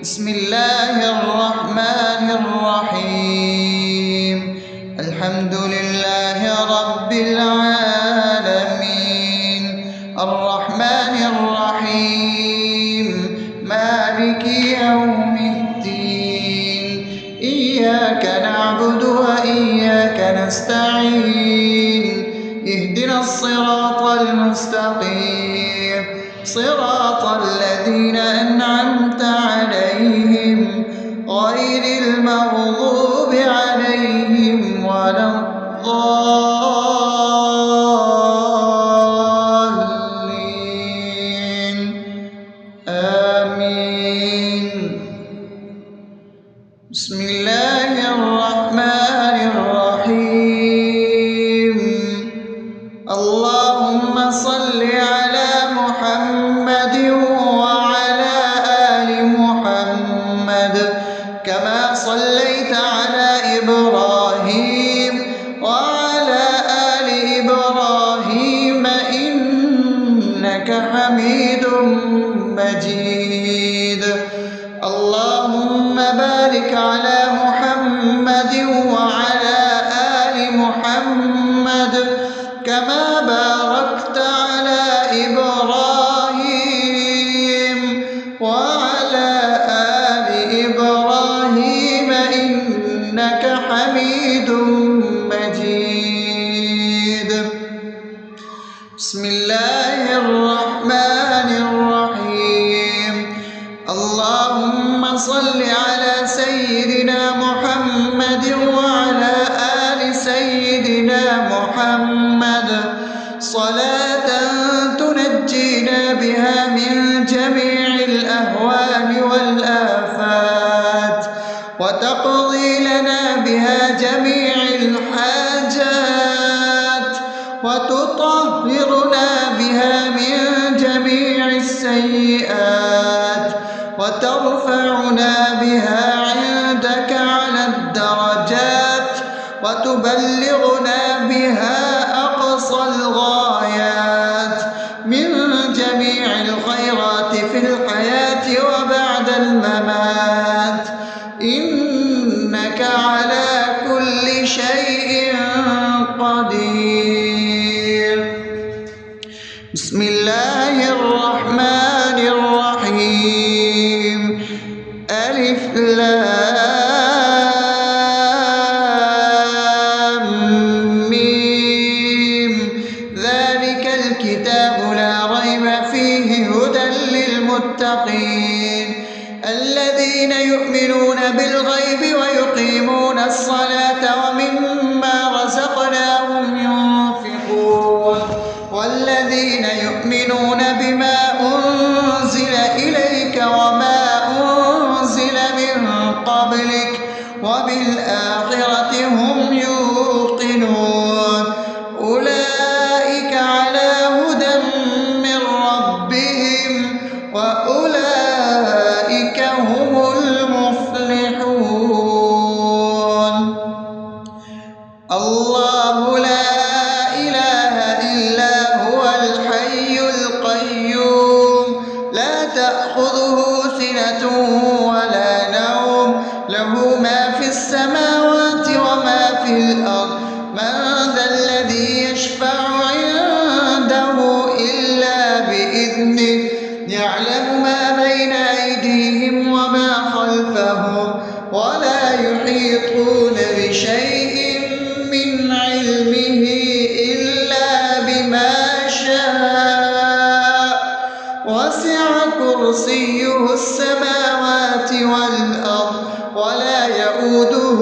بسم الله الرحمن الرحيم. الحمد لله رب العالمين، الرحمن الرحيم، مالك يوم الدين. إياك نعبد وإياك نستعين، اهدنا الصراط المستقيم، صراط الذين أنعمت عليهم غير المغضوب عليهم ولا الضالين. آمين. بسم الله الرحمن الرحيم. اللهم صل على محمد وعلى آل محمد كما صليت على إبراهيم وعلى آل إبراهيم إنك حميد مجيد. اللهم بارك على محمد وعلى آل محمد كما باركت على إبراهيم وعلى آل إبراهيم إنك حميد مجيد. بسم الله الرحمن الرحيم. اللهم صل على سيدنا محمد وعلى آل سيدنا محمد صلاة تنجينا بها من جميع الأهوال والآفات وتقضي لنا بها جميع الحاجات وتطهرنا بها من جميع السيئات وترفعنا بها عندك على الدرجات وتبلغنا بها أقصى الغايات من جميع الخيرات في الحياة وبعد الممات، إنك على كل شيء قدير. بسم الله الرحمن الرحيم. ألف لام ميم. ذلك الكتاب لا ريب فيه هدى للمتقين الذين يؤمنون بالغيب ويقيمون الصلاة ومما رزقناهم ينفقون والذين يؤمنون بما أنزل إليك وما أنزل من قبلك وبالآخرة هم يوقنون أولئك على هدى من ربهم وأولئك هم المفلحون. الله لا إله إلا هو الحي القيوم لا تأخذه سنة ولا نوم له ما في السماوات وما في الأرض. من ذا الذي يشفع عنده إلا بإذنه يعلم ما بين أيديهم وما خلفهم ولا يحيطون بشيء من علمه إلا بما شاء وسع كرسيه السماوات والأرض ولا يؤوده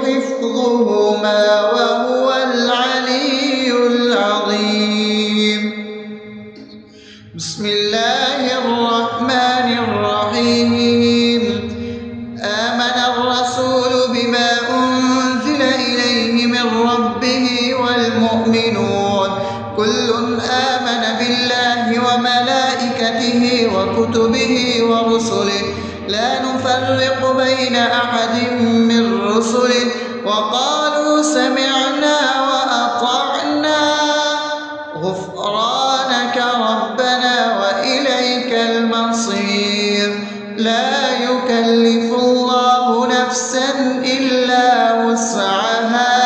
حفظهما وهو العلي العظيم. بسم الله الرحمن الرحيم. آمن الرسول بما أنزل إليه من ربه والمؤمنون كل آمن بالله وملائكته وكتبه ورسله لا نفرق بين أحد من رسله وقالوا سمعنا وأطعنا غفرانك ربنا وإليك المصير. لا يكلف يكلف الله نفسا إلا وسعها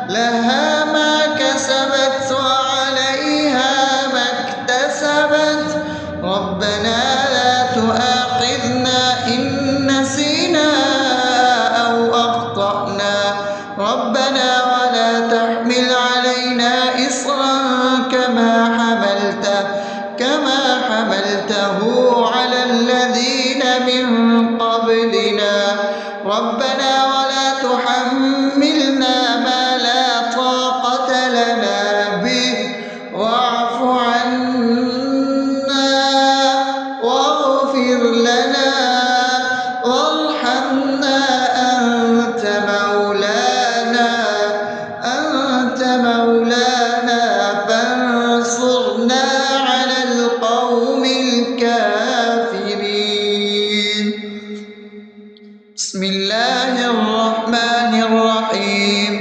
لها ما كسبت وعليها ما اكتسبت ربنا لا تؤاخذنا إن نسينا أو أخطأنا ربنا ولا تحمل علينا إصرا كما حملته على الذين من قبلنا ربنا ولا تحملنا ما لا طاقة لنا به واعف عنا واغفر لنا وارحمنا أنت مولانا فانصرنا على القوم الكافرين. بسم الله الرحمن الرحيم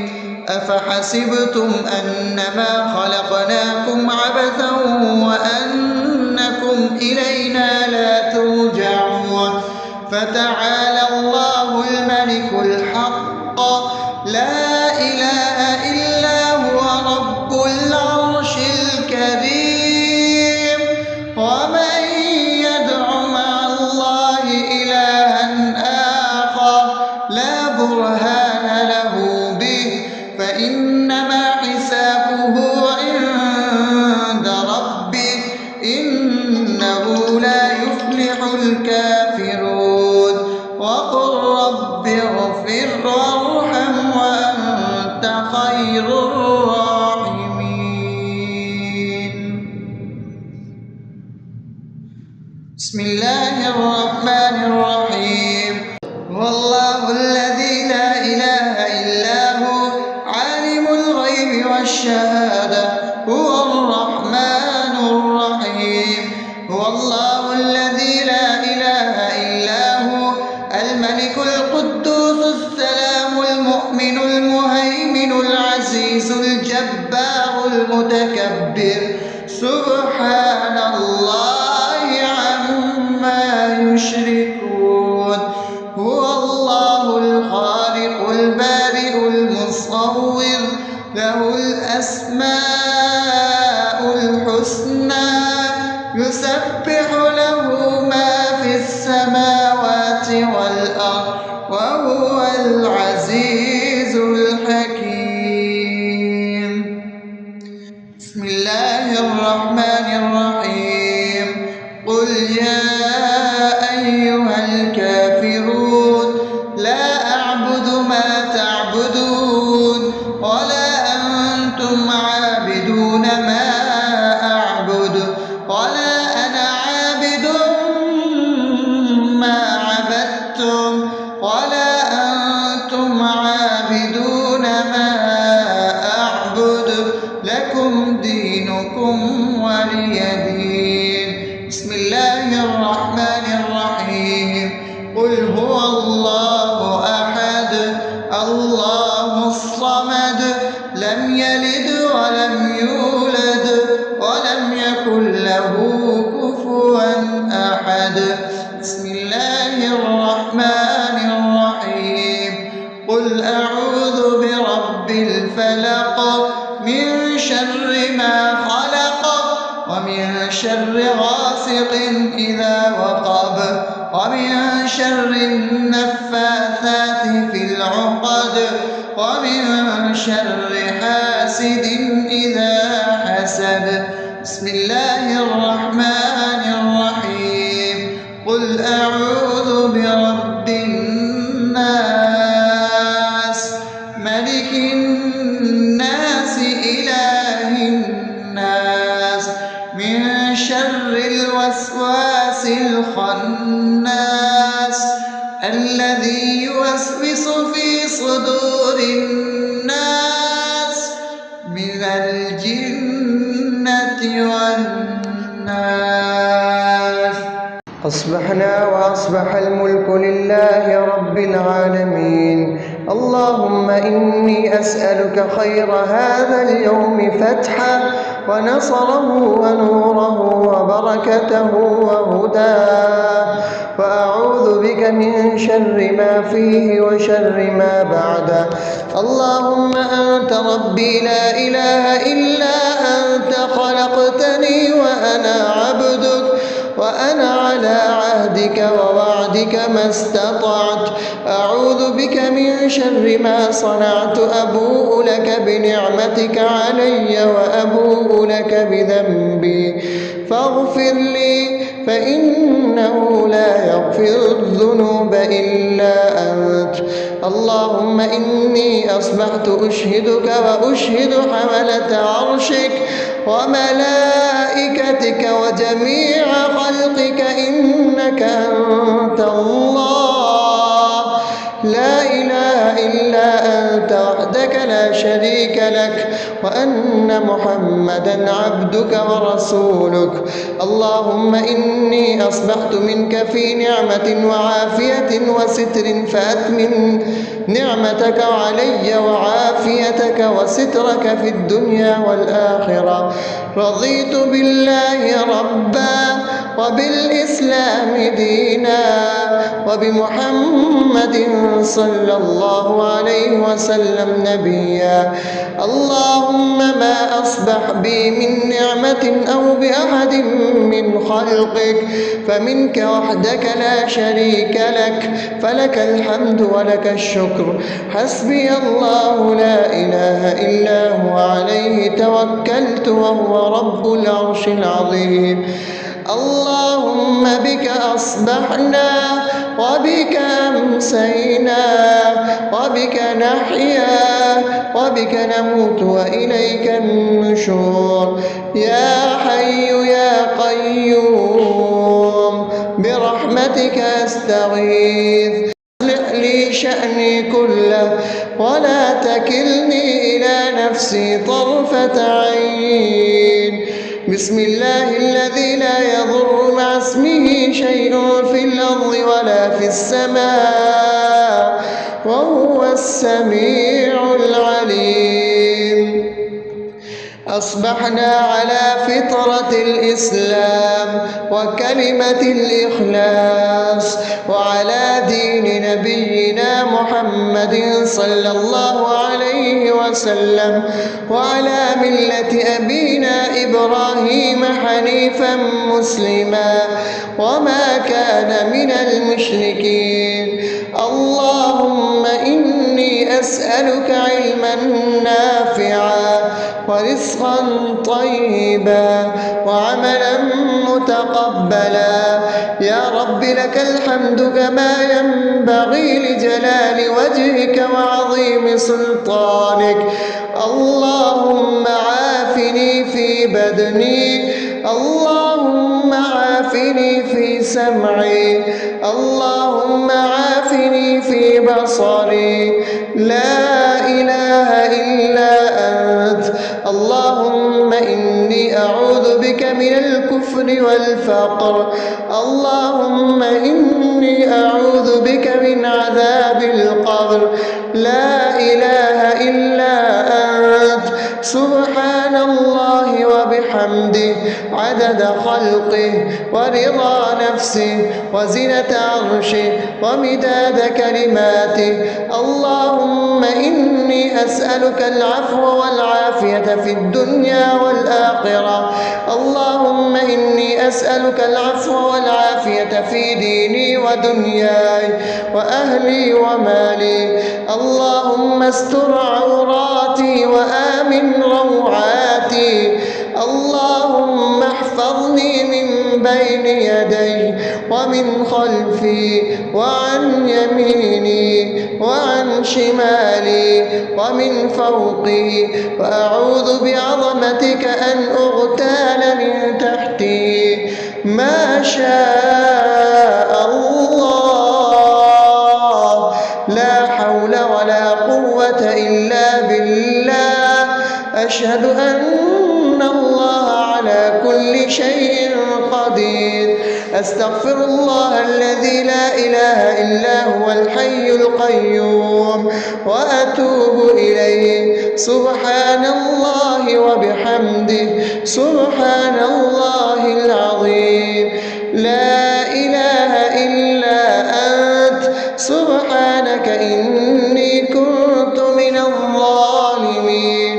أفحسبتم أنما خلقناكم عبثا وأنكم إلينا لا ترجعون فتعالى الله الملك الحق لا إله إلا هو رب العرش الكريم ومن يدع مع الله إلها آخر لا برهان له به فإنما حسابه عند ربه إنه لا يفلح الكافرون وقل رب اغفر وارحم وأنت خير الراحمين. بسم الله الرحمن الرحيم هو الله الذي لا إله إلا هو عالم الغيب والشهادة هو الرحمن الرحيم هو الله الذي لا إله إلا هو الملك القدوس السلام المؤمن المهيمن العزيز الجبار المتكبر سبحان الله عما يشركون هو الله الخالق البارئ المصور له الأسماء الحسنى يسبح له ما في السماوات والأرض وهو العزيز الحكيم. بسم الله الرحمن الرحيم قل يا أيها الكافرون لا أعبد ما تعبدون ولا أنتم عابدون ما أعبد ولا أنا عابد ما عبدتم ولا أنتم عابدون ما أعبد لكم دينكم ولي دين. بسم الله الرحمن الرحيم قل هو الله أحد الله الصمد لم يلد ولم يولد ولم يكن له كفوا أحد. بسم الله الرحمن الرحيم قل أعوذ برب الفلق من شر ما خلق ومن شر غاسق إذا وقب ومن شر النفاثات في العقد ومن شر حاسد إذا حسد. بسم الله الرحمن الرحيم قل أعوذ برب الناس ملك الناس إله الناس من شر الوسواس الخناس الذي يوسوس في صدور الناس من الجنة والناس. أصبحنا وأصبح الملك لله رب العالمين اللهم إني أسألك خير هذا اليوم فتحه ونصره ونوره وبركته وهداه، وأعوذ بك من شر ما فيه وشر ما بعده. اللهم أنت ربي لا إله إلا أنت، خلقتني وأنا عبدك، وأنا على عهدك ووعدك ما استطعت. أعوذ بك من شر ما صنعت، أبوء لك بنعمتك علي وأبوء لك بذنبي، فاغفر لي فإنه لا يغفر الذنوب إلا أنت. اللهم إني أصبحت أشهدك وأشهد حملة عرشك وملائكتك وجميع خلقك إنك أنت الله، لا إله إلا أنت وحدك لا شريك لك، وأن محمدا عبدك ورسولك. اللهم إني أصبحت منك في نعمة وعافية وستر، فأتمم نعمتك علي وعافيتك وسترك في الدنيا والآخرة. رضيت بالله ربا وبالإسلام دينا وبمحمد صلى الله عليه وسلم نبيا. اللهم ما أصبح بي من نعمة أو بأحد من خلقك فمنك وحدك لا شريك لك، فلك الحمد ولك الشكر. حسبي الله لا إله إلا هو، عليه توكلت وهو رب العرش العظيم. اللهم بك أصبحنا وبك أمسينا وبك نحيا وبك نموت وإليك النشور. يا حي يا قيوم برحمتك أستغيث، أصلح لي شأني كله ولا تكلني إلى نفسي طرفة عين. بسم الله الذي لا يضر مع اسمه شيء في الأرض ولا في السماء وهو السميع العليم. أصبحنا على فطرة الإسلام وكلمة الإخلاص وعلى دين نبينا محمد صلى الله عليه وسلم وعلى ملة أبينا إبراهيم حنيفا مسلما وما كان من المشركين. اللهم إني أسألك علما نافعا ورزقا طيبا وعملا متقبلا. يا رب لك الحمد كما ينبغي لجلال وجهك وعظيم سلطانك. اللهم عافني في بدني، اللهم عافني في سمعي، اللهم عافني في بصري. لا إله إلا أنت. اللهم إني أعوذ بك من الكفر والفقر. اللهم إني أعوذ بك من عذاب القبر. لا إله إلا أنت. سبحان الله وبحمده عدد خلقه ورضا نفسه وزنة عرشه ومداد كلماته. اللهم إني أسألك العفو والعافية في الدنيا والآخرة. اللهم إني أسألك العفو والعافية في ديني ودنياي وأهلي ومالي. اللهم استر عوراتي وآمن روعاتي. اللهم احفظني من بين يدي ومن خلفي وعن يميني وعن شمالي ومن فوقي، وأعوذ بعظمتك أن أغتال من تحتي. ما شاء الله، لا حول ولا قوة إلا بالله. أشهد أن الله على كل شيء قدير. أستغفر الله الذي لا إله إلا هو الحي القيوم وأتوب إليه. سبحان الله وبحمده سبحان الله العظيم. لا إله إلا أنت سبحانك إني كنت من الظالمين.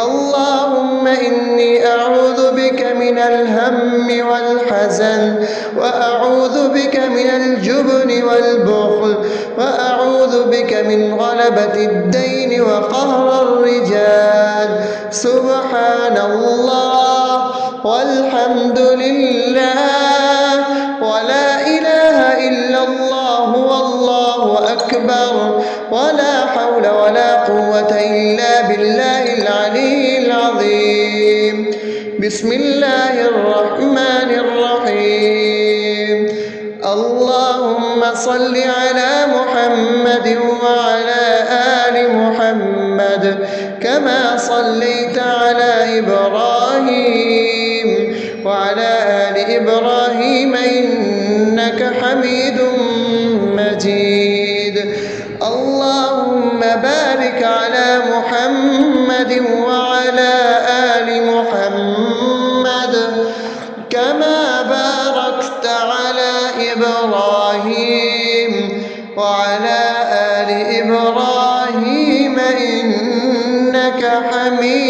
اللهم إني أعوذ بك من الهم والحزن، وأعوذ بك من الجبن والبخل، وأعوذ بك من غلبة الدين وقهر الرجال. سبحان الله والحمد لله ولا إله إلا الله والله أكبر ولا حول ولا قوة إلا بالله العلي العظيم. بسم الله الرحمن الرحيم. اللهم صل على محمد وعلى آل محمد كما صليت على إبراهيم وعلى آل إبراهيم إنك حميد مجيد. اللهم بارك على محمد وعلى آل محمد كما باركت على إبراهيم وعلى آل إبراهيم إنك حميد